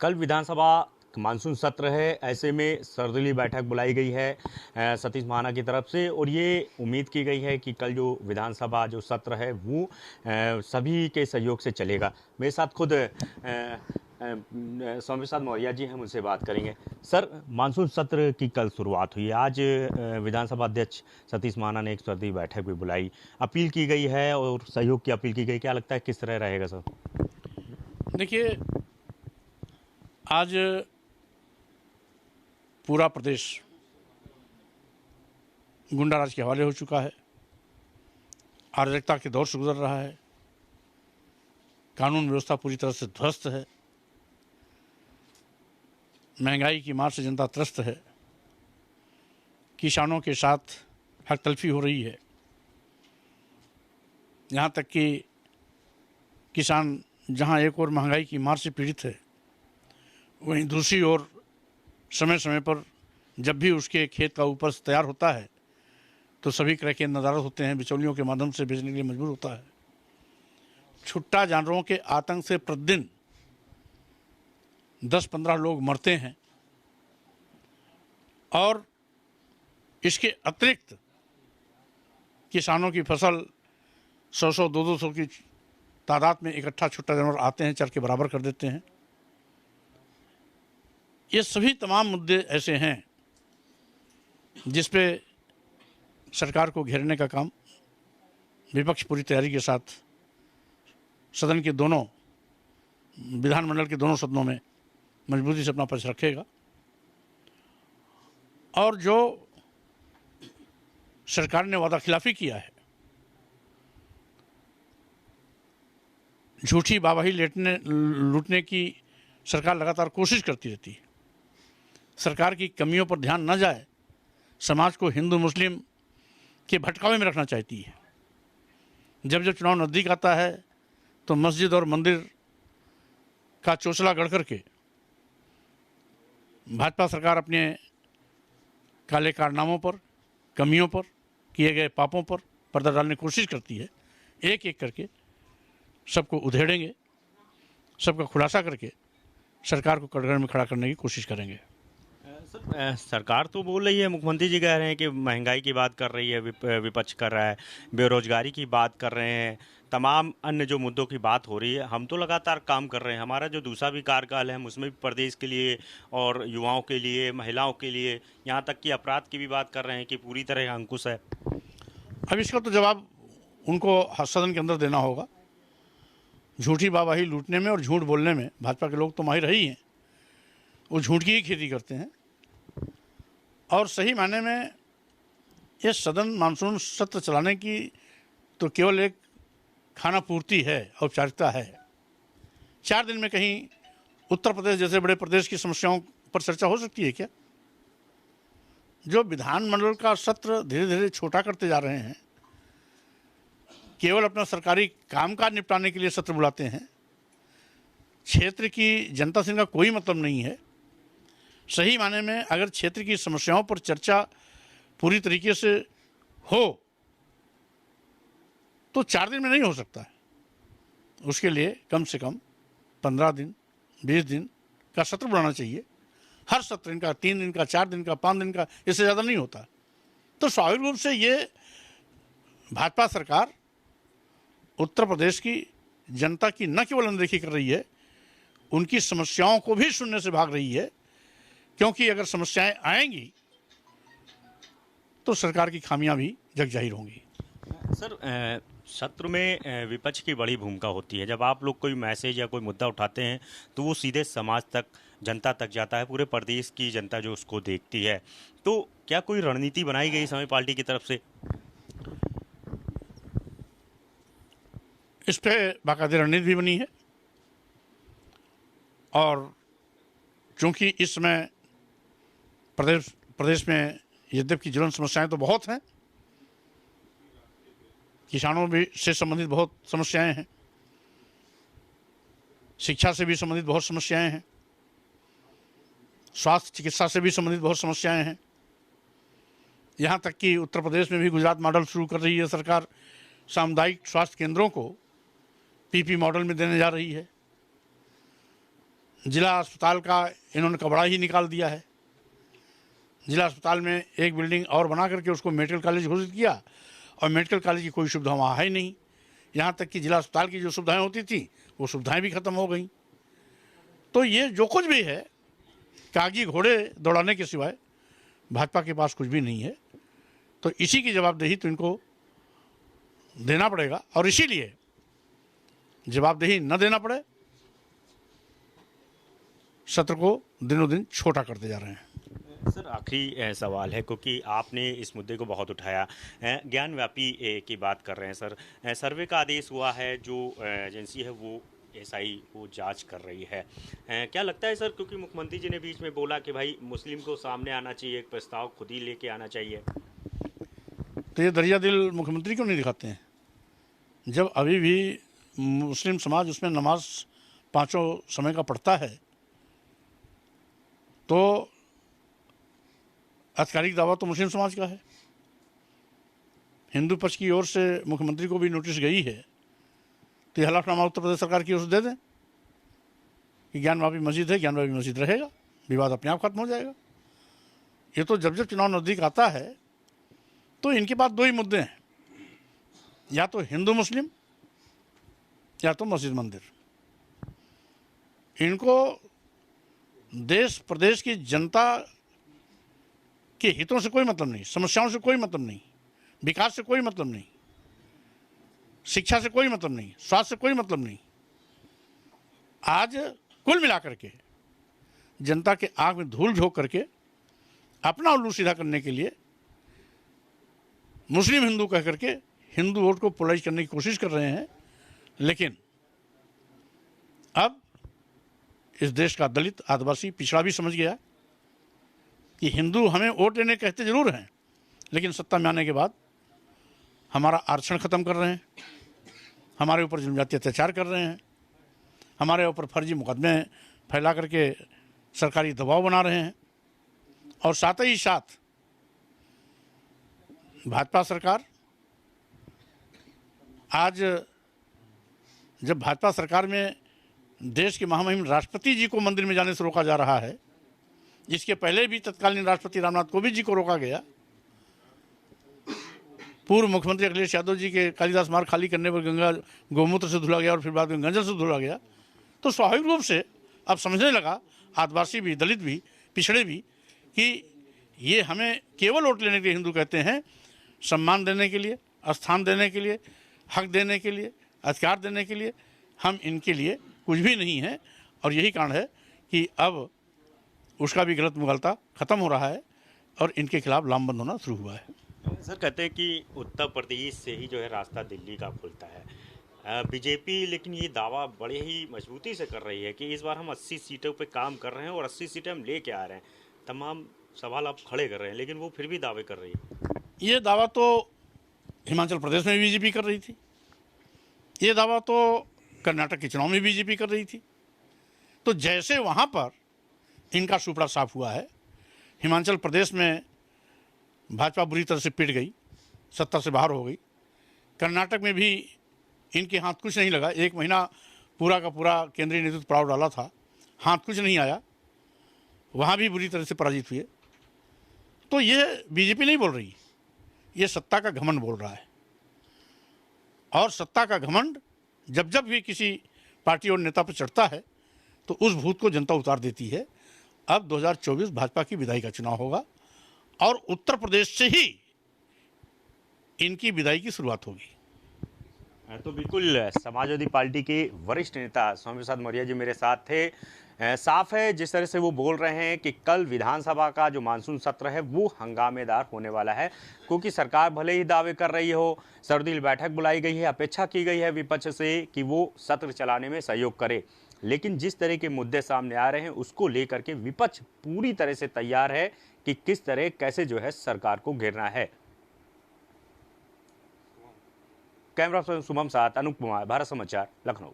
कल विधानसभा मानसून सत्र है। ऐसे में सर्वदलीय बैठक बुलाई गई है सतीश महाना की तरफ से, और ये उम्मीद की गई है कि कल जो विधानसभा जो सत्र है वो सभी के सहयोग से चलेगा। मेरे साथ खुद स्वामी प्रसाद मौर्य जी हम उनसे बात करेंगे। सर, मानसून सत्र की कल शुरुआत हुई है। आज विधानसभा अध्यक्ष सतीश महाना ने एक सर्वदलीय बैठक भी बुलाई, अपील की गई है और सहयोग की अपील की गई। क्या लगता है किस तरह रहेगा सर? देखिए, आज पूरा प्रदेश गुंडा राज के हवाले हो चुका है, अराजकता के दौर से गुजर रहा है, कानून व्यवस्था पूरी तरह से ध्वस्त है, महंगाई की मार से जनता त्रस्त है, किसानों के साथ हक तलफी हो रही है। यहाँ तक कि किसान जहाँ एक और महंगाई की मार से पीड़ित है, वहीं दूसरी ओर समय समय पर जब भी उसके खेत का उपज तैयार होता है तो सभी तरह के नदारत होते हैं, बिचौलियों के माध्यम से बेचने के लिए मजबूर होता है। छुट्टा जानवरों के आतंक से प्रतिदिन 10-15 लोग मरते हैं, और इसके अतिरिक्त किसानों की फसल 100-100, 200-200 की तादाद में इकट्ठा छुट्टा जानवर आते हैं, चर के बराबर कर देते हैं। ये सभी तमाम मुद्दे ऐसे हैं जिस पे सरकार को घेरने का काम विपक्ष पूरी तैयारी के साथ सदन के दोनों, विधानमंडल के दोनों सदनों में मजबूती से अपना पक्ष रखेगा। और जो सरकार ने वादा खिलाफी किया है, झूठी वाहवाही लूटने की सरकार लगातार कोशिश करती रहती है। सरकार की कमियों पर ध्यान न जाए, समाज को हिंदू मुस्लिम के भटकावे में रखना चाहती है। जब जब चुनाव नज़दीक आता है तो मस्जिद और मंदिर का चोचला गढ़ करके भाजपा सरकार अपने काले कारनामों पर, कमियों पर, किए गए पापों पर पर्दा डालने की कोशिश करती है। एक एक करके सबको उधेड़ेंगे, सबका खुलासा करके सरकार को कटघरे में खड़ा करने की कोशिश करेंगे। सर, सरकार तो बोल रही है, मुख्यमंत्री जी कह रहे हैं कि महंगाई की बात कर रही है, विपक्ष कर रहा है, बेरोजगारी की बात कर रहे हैं, तमाम अन्य जो मुद्दों की बात हो रही है। हम तो लगातार काम कर रहे हैं। हमारा जो दूसरा भी कार्यकाल है हम उसमें भी प्रदेश के लिए और युवाओं के लिए, महिलाओं के लिए, यहाँ तक कि अपराध की भी बात कर रहे हैं कि पूरी तरह अंकुश है। अब इसका तो जवाब उनको सदन के अंदर देना होगा। झूठी वाहवाही लूटने में और झूठ बोलने में भाजपा के लोग तो माहिर ही हैं। वो झूठ की ही खेती करते हैं, और सही मायने में ये सदन मानसून सत्र चलाने की तो केवल एक खाना पूर्ति है, औपचारिकता है। 4 दिन में कहीं उत्तर प्रदेश जैसे बड़े प्रदेश की समस्याओं पर चर्चा हो सकती है क्या? जो विधानमंडल का सत्र धीरे धीरे छोटा करते जा रहे हैं, केवल अपना सरकारी कामकाज निपटाने के लिए सत्र बुलाते हैं, क्षेत्र की जनता से इनका कोई मतलब नहीं है। सही माने में अगर क्षेत्र की समस्याओं पर चर्चा पूरी तरीके से हो तो 4 दिन में नहीं हो सकता है। उसके लिए कम से कम 15 दिन, 20 दिन का सत्र बुलाना चाहिए। हर सत्र इनका 3 दिन का, 4 दिन का, 5 दिन का, इससे ज़्यादा नहीं होता। तो स्वाभाविक रूप से ये भाजपा सरकार उत्तर प्रदेश की जनता की न केवल अनदेखी कर रही है, उनकी समस्याओं को भी सुनने से भाग रही है। क्योंकि अगर समस्याएं आएंगी तो सरकार की खामियां भी जग जाहिर होंगी। सर, सत्र में विपक्ष की बड़ी भूमिका होती है। जब आप लोग कोई मैसेज या कोई मुद्दा उठाते हैं तो वो सीधे समाज तक, जनता तक जाता है, पूरे प्रदेश की जनता जो उसको देखती है। तो क्या कोई रणनीति बनाई गई समय पार्टी की तरफ से? इस पर बाकायदा रणनीति भी बनी है, और चूँकि इस समय प्रदेश में यद्यपि ज्वलंत समस्याएं तो बहुत हैं, किसानों भी से संबंधित बहुत समस्याएं हैं, शिक्षा से भी संबंधित बहुत समस्याएं हैं, स्वास्थ्य चिकित्सा से भी संबंधित बहुत समस्याएं हैं। यहाँ तक कि उत्तर प्रदेश में भी गुजरात मॉडल शुरू कर रही है सरकार। सामुदायिक स्वास्थ्य केंद्रों को पीपी मॉडल में देने जा रही है। जिला अस्पताल का इन्होंने कपड़ा ही निकाल दिया है। जिला अस्पताल में एक बिल्डिंग और बना करके उसको मेडिकल कॉलेज घोषित किया और मेडिकल कॉलेज की कोई सुविधा वहाँ है ही नहीं। यहाँ तक कि जिला अस्पताल की जो सुविधाएं होती थी वो सुविधाएं भी ख़त्म हो गई। तो ये जो कुछ भी है कागजी घोड़े दौड़ाने के सिवाय भाजपा के पास कुछ भी नहीं है। तो इसी की जवाबदेही तो इनको देना पड़ेगा और इसीलिए जवाबदेही न देना पड़े सत्र को दिनों दिन छोटा करते जा रहे हैं। सर आखिरी सवाल है, क्योंकि आपने इस मुद्दे को बहुत उठाया। ज्ञानव्यापी की बात कर रहे हैं सर। सर्वे का आदेश हुआ है, जो एजेंसी है वो एसआई वो जांच कर रही है। क्या लगता है सर, क्योंकि मुख्यमंत्री जी ने बीच में बोला कि भाई मुस्लिम को सामने आना चाहिए, एक प्रस्ताव खुद ही लेके आना चाहिए। तो ये दरिया दिल मुख्यमंत्री क्यों नहीं दिखाते हैं? जब अभी भी मुस्लिम समाज उसमें नमाज पाँचों समय का पढ़ता है तो आधिकारिक दावा तो मुस्लिम समाज का है। हिंदू पक्ष की ओर से मुख्यमंत्री को भी नोटिस गई है तो हलफनामा उत्तर प्रदेश सरकार की ओर से दे दें कि ज्ञानवापी मस्जिद है, ज्ञानवापी मस्जिद रहेगा, विवाद अपने आप खत्म हो जाएगा। ये तो जब जब चुनाव नज़दीक आता है तो इनके पास दो ही मुद्दे हैं, या तो हिंदू मुस्लिम या तो मस्जिद मंदिर। इनको देश प्रदेश की जनता के हितों से कोई मतलब नहीं, समस्याओं से कोई मतलब नहीं, विकास से कोई मतलब नहीं, शिक्षा से कोई मतलब नहीं, स्वास्थ्य से कोई मतलब नहीं। आज कुल मिलाकर के जनता के आंख में धूल झोंक करके अपना उल्लू सीधा करने के लिए मुस्लिम हिंदू कह करके हिंदू वोट को पोलराइज करने की कोशिश कर रहे हैं। लेकिन अब इस देश का दलित आदिवासी पिछड़ा भी समझ गया कि हिंदू हमें वोट देने कहते जरूर हैं, लेकिन सत्ता में आने के बाद हमारा आरक्षण ख़त्म कर रहे हैं, हमारे ऊपर जनजातीय अत्याचार कर रहे हैं, हमारे ऊपर फर्जी मुकदमे फैला करके सरकारी दबाव बना रहे हैं। और साथ ही साथ भाजपा सरकार आज जब भाजपा सरकार में देश के महामहिम राष्ट्रपति जी को मंदिर में जाने से रोका जा रहा है, इसके पहले भी तत्कालीन राष्ट्रपति रामनाथ कोविंद जी को रोका गया, पूर्व मुख्यमंत्री अखिलेश यादव जी के कालिदास मार्ग खाली करने पर गंगा गौमूत्र से धुला गया और फिर बाद में गंजल से धुला गया। तो स्वाभाविक रूप से अब समझने लगा आदिवासी भी, दलित भी, पिछड़े भी कि ये हमें केवल वोट लेने के लिए हिंदू कहते हैं, सम्मान देने के लिए, स्थान देने के लिए, हक देने के लिए, अधिकार देने के लिए हम इनके लिए कुछ भी नहीं है। और यही कारण है कि अब उसका भी गलत मुगलता ख़त्म हो रहा है और इनके खिलाफ लामबंद होना शुरू हुआ है। सर कहते हैं कि उत्तर प्रदेश से ही जो है रास्ता दिल्ली का खुलता है। बीजेपी लेकिन ये दावा बड़े ही मजबूती से कर रही है कि इस बार हम 80 सीटों पे काम कर रहे हैं और 80 सीटें हम लेके आ रहे हैं। तमाम सवाल आप खड़े कर रहे हैं, लेकिन वो फिर भी दावे कर रही है। ये दावा तो हिमाचल प्रदेश में बीजेपी कर रही थी, ये दावा तो कर्नाटक के चुनाव में बीजेपी कर रही थी। तो जैसे वहाँ पर इनका सुपड़ा साफ हुआ है, हिमाचल प्रदेश में भाजपा बुरी तरह से पिट गई, सत्ता से बाहर हो गई। कर्नाटक में भी इनके हाथ कुछ नहीं लगा, 1 महीना पूरा का पूरा केंद्रीय नेतृत्व पड़ाव डाला था, हाथ कुछ नहीं आया, वहाँ भी बुरी तरह से पराजित हुए। तो ये बीजेपी नहीं बोल रही, ये सत्ता का घमंड बोल रहा है। और सत्ता का घमंड जब जब भी किसी पार्टी और नेता पर चढ़ता है तो उस भूत को जनता उतार देती है। अब 2024 भाजपा की विधायी का चुनाव होगा और उत्तर प्रदेश से ही इनकी विदाई की शुरुआत होगी। तो बिल्कुल समाजवादी पार्टी के वरिष्ठ नेता स्वामी प्रसाद मौर्य जी मेरे साथ थे। साफ है जिस तरह से वो बोल रहे हैं कि कल विधानसभा का जो मानसून सत्र है वो हंगामेदार होने वाला है, क्योंकि सरकार भले ही दावे कर रही हो, सर्वदलीय बैठक बुलाई गई है, अपेक्षा की गई है विपक्ष से कि वो सत्र चलाने में सहयोग करे, लेकिन जिस तरह के मुद्दे सामने आ रहे हैं उसको लेकर के विपक्ष पूरी तरह से तैयार है कि किस तरह कैसे जो है सरकार को घेरना है। कैमरा पर्सन शुभम साथ अनूप कुमार, भारत समाचार, लखनऊ।